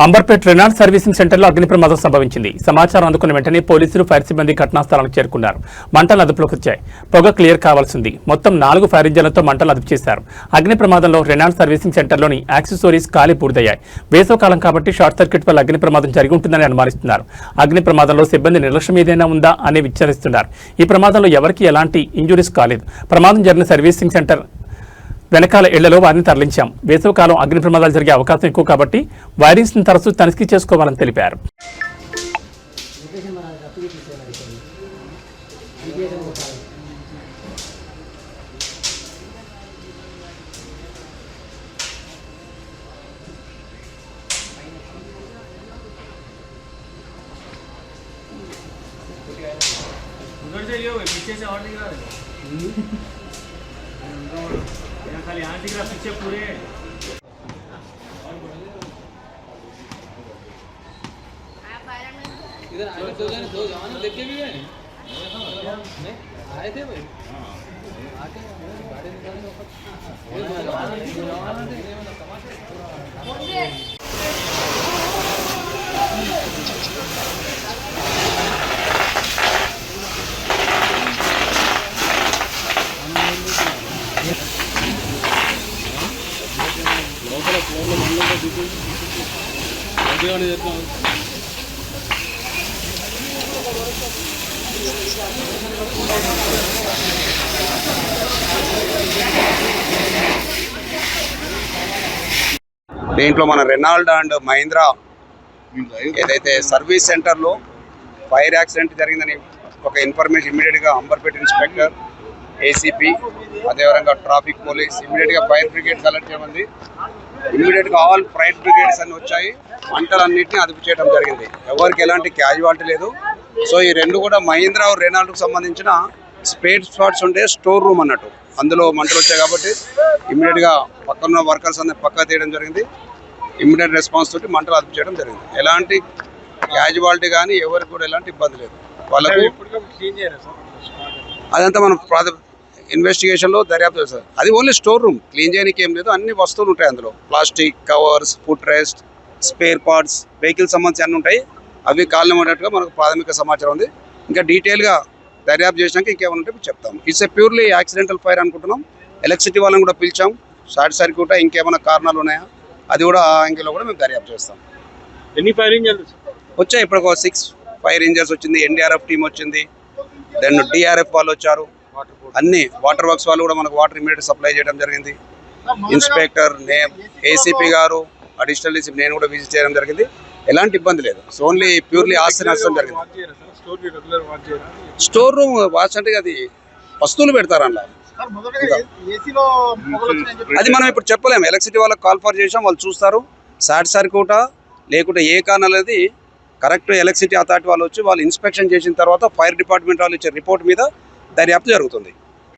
Amberpet Renault servicing సెంటర్లో అగ్ని ప్రమాదం సంభవించింది. సమాచారం అందుకున్న వెంటనే పోలీసులు, ఫైర్ సిబ్బంది ఘటనా స్థలానికి చేరుకున్నారు. మంటలు అదుపులోకి వచ్చాయి. పొగ క్లియర్ కావాల్సింది. మొత్తం 4 ఫైర్ ఇంజన్లతో మంటలు అదుపు చేశారు. అగ్ని ప్రమాదంలో రెనాల్ట్ సర్వీసింగ్ సెంటర్లోని యాక్సెసరీస్ కాలి పూర్తయ్యాయి. వేసవకాలం కాబట్టి షార్ట్ సర్క్యూట్ వల్ల అగ్ని ప్రమాదం జరిగి ఉంటుందని అనుమానిస్తున్నారు. అగ్ని ప్రమాదంలో సిబ్బంది నిర్లక్ష్యం ఏదైనా ఉందా అని విచారిస్తున్నారు. ఈ ప్రమాదంలో ఎవరికీ ఎలాంటి ఇంజురీస్ కాలేదు. ప్రమాదం జరిగిన సర్వీసింగ్ సెంటర్ వెనకాల ఇళ్లలో వారిని తరలించాం. వేసవికాలం అగ్ని ప్రమాదాలు జరిగే అవకాశం ఎక్కువ కాబట్టి వైరింగ్స్ ని తరచూ తనిఖీ చేసుకోవాలని తెలిపారు. खाली यहाँ दिख रहा पीछे पूरे इधर आए दो जवान देखे भी गए आए थे भाई आके गाड़ी निकालने దీంట్లో మన రెనాల్డ్ అండ్ మహీంద్రా ఏదైతే సర్వీస్ సెంటర్లో ఫైర్ యాక్సిడెంట్ జరిగిందని ఒక ఇన్ఫర్మేషన్ ఇమీడియట్గా అంబర్పేట ఇన్స్పెక్టర్, ఏసీపీ, అదేవిధంగా ట్రాఫిక్ పోలీస్ ఇమీడియట్గా ఫైర్ బ్రిగేడ్స్ అలర్ట్ చేయమంది. ఇమీడియట్గా ఆల్ ఫైర్ బ్రిగేడ్స్ అన్ని వచ్చాయి. మంటలన్నింటినీ అదుపు చేయడం జరిగింది. ఎవరికి ఎలాంటి క్యాజువాలిటీ లేదు. సో ఈ రెండు కూడా మహీంద్రా రెనాల్డ్కు సంబంధించిన స్పేర్ స్పాట్స్ ఉంటే స్టోర్ రూమ్ అన్నట్టు, అందులో మంటలు వచ్చాయి కాబట్టి ఇమీడియట్గా పక్కన వర్కర్స్ అందరినీ పక్క తీయడం జరిగింది. ఇమీడియట్ రెస్పాన్స్ తోటి మంటలు అదుపు చేయడం జరిగింది. ఎలాంటి క్యాజువాలిటీ కానీ ఎవరికి కూడా ఎలాంటి ఇబ్బంది లేదు. వాళ్ళకు అదంతా మనం ఇన్వెస్టిగేషన్లో దర్యాప్తు చేస్తారు. అది ఓన్లీ స్టోర్ రూమ్, క్లీన్ చేయడానికి ఏం లేదు. అన్ని వస్తువులు ఉంటాయి అందులో, plastic covers, food rest, spare parts, vehicle సంబంధించి అన్నీ ఉంటాయి. అవి కాలినట్టుగా మనకు ప్రాథమిక సమాచారం ఉంది. ఇంకా డీటెయిల్గా దర్యాప్తు చేసినాక ఇంకేమైనా ఉంటే చెప్తాం. It's a purely accidental fire అనుకుంటున్నాం. ఎలక్ట్రిసిటీ వాళ్ళని కూడా పిలిచాం. షార్ట్ సర్క్యూట్ ఇంకేమైనా కారణాలు ఉన్నాయా అది కూడా ఆ యాంగిల్లో కూడా మేము దర్యాప్తు చేస్తాం. ఎన్ని ఫైర్ ఇంజన్స్ వచ్చాయి? ఇప్పుడు ఒక 6 ఫైర్ ఇంజన్స్ వచ్చింది. ఎన్డీఆర్ఎఫ్ టీం వచ్చింది. దెన్ డిఆర్ఎఫ్ వాళ్ళు వచ్చారు. అన్ని వాటర్ వర్క్స్ వాళ్ళు కూడా మనకు వాటర్ ఇమీడియట్ సప్లై చేయడం జరిగింది. ఇన్స్పెక్టర్, ఏసీపీ గారు, అడిషనల్ డీసీపీ, నేను కూడా విజిట్ చేయడం జరిగింది. ఎలాంటి ఇబ్బంది లేదు. సో ఓన్లీ ప్యూర్లీ ఆస్తి నష్టం జరిగింది. స్టోర్ రూమ్ వాచ్ అంటే అది వస్తువులు పెడతారు అందులో. అది మనం ఇప్పుడు చెప్పలేము. ఎలక్ట్రిసిటీ వాళ్ళకి కాల్ ఫర్ చేసాం, వాళ్ళు చూస్తారు. షార్ట్ సర్క్యూటా లేకుంటే ఏ కారణం అనేది కరెక్ట్ ఎలక్ట్రిసిటీ అథారిటీ వాళ్ళు వచ్చి వాళ్ళు ఇన్స్పెక్షన్ చేసిన తర్వాత ఫైర్ డిపార్ట్మెంట్ వాళ్ళు ఇచ్చే రిపోర్ట్ మీద దర్యాప్తు జరుగుతుంది.